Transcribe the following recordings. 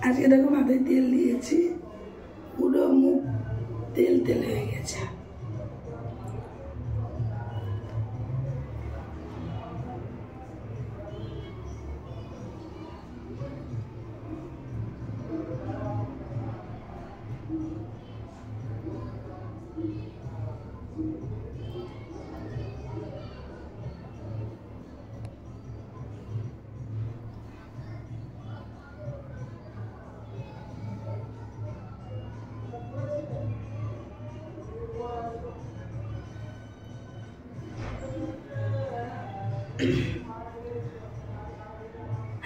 আজকে দেখো মাথায় তেল দিয়েছি, পুরো মুখ তেল তেল হয়ে গেছে।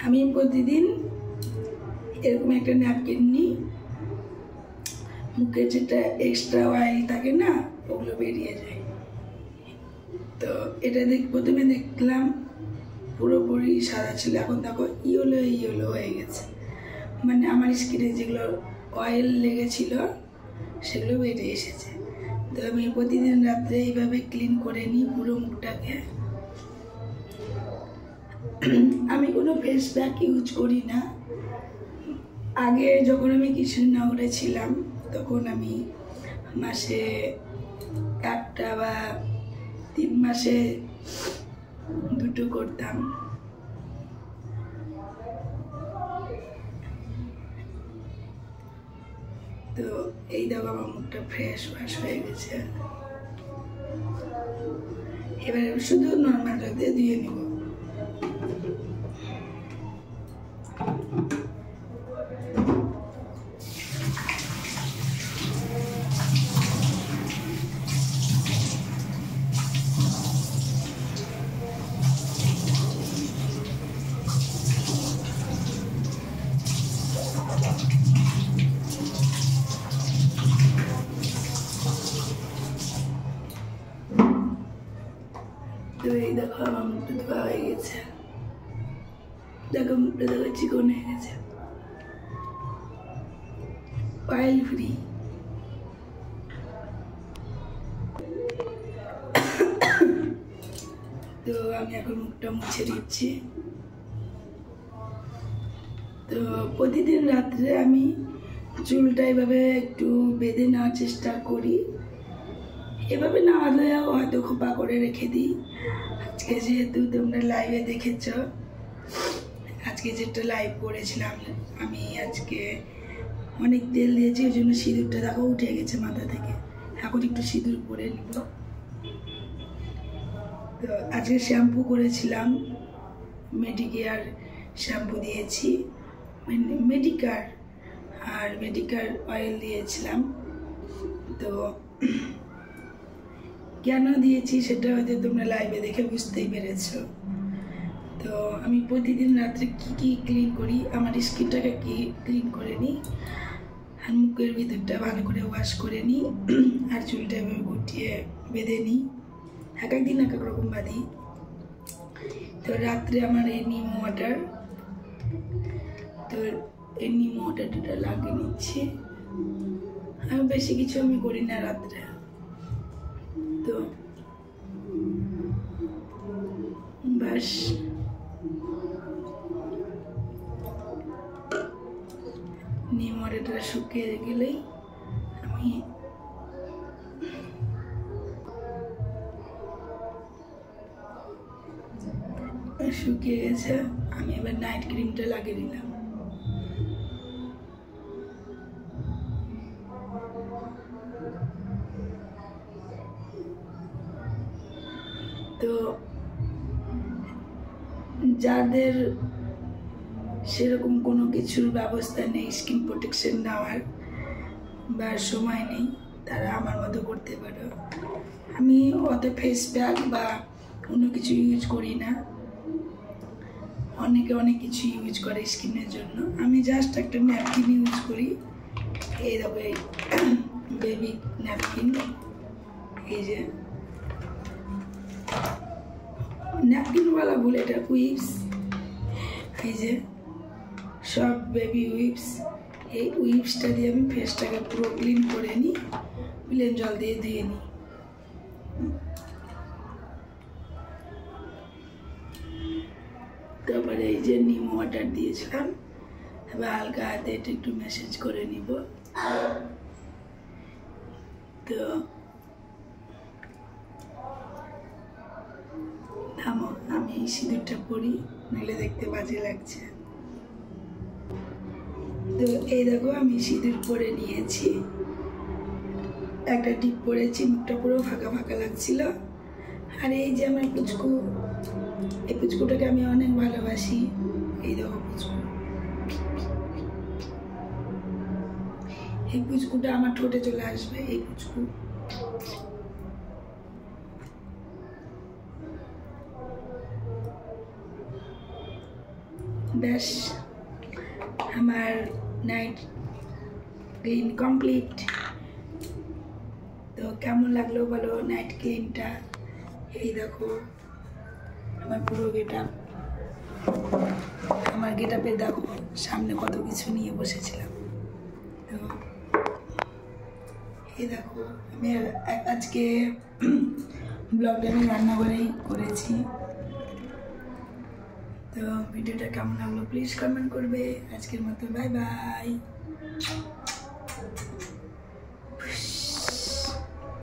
আমি প্রতিদিন এরকম একটা ন্যাপকিন নিই, মুখে যেটা এক্সট্রা অয়েল থাকে না ওগুলো বেরিয়ে যায়। তো এটা প্রথমে দেখলাম পুরোপুরি সাদা ছিল, এখন দেখো ইয়েলো ইয়েলো হয়ে গেছে, মানে আমার স্কিনে যেগুলো অয়েল লেগেছিল সেগুলো বেরিয়ে এসেছে। তো আমি প্রতিদিন রাত্রে এইভাবে ক্লিন করে নিই পুরো মুখটাকে। আমি কোনো ফেস প্যাক ইউজ করি না। আগে যখন আমি কৃষ্ণনগরে ছিলাম তখন আমি মাসে একটা বা 3 মাসে 2টো করতাম। তো এই দেখো আমার মুখটা ফ্রেশ ওয়াশ হয়ে গেছে। এবার শুধু নর্মাল জল দিয়ে নিব। তো এই দেখো আমার মুখটা ধোয়া হয়ে গেছে, দেখো মুখটা দেখো চিকন হয়ে গেছে, অয়েল ফ্রি। তো আমি এখন মুখটা মুছে দিচ্ছি। তো প্রতিদিন রাত্রে আমি চুলটা এভাবে একটু বেঁধে নেওয়ার চেষ্টা করি। এভাবে না হলে হয়তো খোপা করে রেখে দিই। আজকে যেহেতু তোমরা লাইভে দেখেছ, আজকে যেটা লাইভ করেছিলাম আমি, আজকে অনেক তেল দিয়েছি, ওই জন্য সিঁদুরটা দেখো উঠে গেছে মাথা থেকে। এখন একটু সিঁদুর পরে নিব। তো আজকে শ্যাম্পু করেছিলাম, মেডিকেয়ার শ্যাম্পু দিয়েছি, মেডিকার আর মেডিকার অয়েল দিয়েছিলাম। তো কেন দিয়েছি সেটা হয়তো তোমরা লাইভে দেখে বুঝতেই পেরেছ। তো আমি প্রতিদিন রাত্রে কি ক্লিন করি, আমার স্কিনটাকে ক্লিন করে নিই, আর মুখের ভিতরটা ভালো করে ওয়াশ করে নিই, আর চুলটা এভাবে গুটিয়ে বেঁধে নিই। এক একদিন এক এক রকম বাঁধি। তো রাত্রে আমার এই নিম ওয়াটার, তো এই নিম ওয়াটারটা লাগিয়ে নিচ্ছি। আমি বেশি কিছু আমি করি না রাত্রে। তো বাস নিম ওয়াটারটা শুকিয়ে গেলেই আমি শুকিয়ে গেছে, আমি এবার নাইট ক্রিমটা লাগিয়ে দিলাম। তো যাদের সেরকম কোনো কিছুর ব্যবস্থা নেই, স্কিন প্রোটেকশন নেওয়ার বা সময় নেই, তারা আমার মতো করতে পারো। আমি অত ফেস প্যাক বা অন্য কিছু ইউজ করি না। অনেকে অনেক কিছু ইউজ করে স্কিনের জন্য, আমি জাস্ট একটা ন্যাপকিন ইউজ করি। এই দেখো এই বেবি ন্যাপকিন, এই যে ন্যাপকিনওয়ালা বলে, এটা উইপস, এই যে সব বেবি উইপস। এই উইপসটা দিয়ে আমি ফেসটাকে পুরো ক্লিন করে নিই, প্লেন জল দিয়ে ধুয়ে নিই। তারপরে এই যে নিম ওয়াটার দিয়েছিলাম, এবার হালকা হাতে একটু একটু ম্যাসেজ করে নিব। তো থামো, আমি সিঁদুরটা পরি, নইলে দেখতে বাজে লাগছে। তো এই দেখো আমি সিঁদুর পরে নিয়েছি, একটা টিপ পরেছি, মুখটা পুরো ফাঁকা ফাঁকা লাগছিল। আর এই যে আমার পুচকু, এই পুচকুটাকে আমি অনেক ভালোবাসি। এই দেখো পুচকু, এই পুচকুটা আমার ঠোঁটে চলে আসবে। এই পুচকু ব্যাস, আমার নাইট ক্লিন কমপ্লিট। তো কেমন লাগলো বলো নাইট ক্লিনটা? এই দেখো আমার পুরো গেটআপ, আমার গেটআপে দেখো সামনে কত কিছু নিয়ে বসেছিলাম। তো এই দেখো আমি আজকে ব্লগটা আমি রান্নাঘরেই করেছি। তো ভিডিওটা কেমন লাগলো প্লিজ কমেন্ট করবে। আজকের মতো বাই বাই।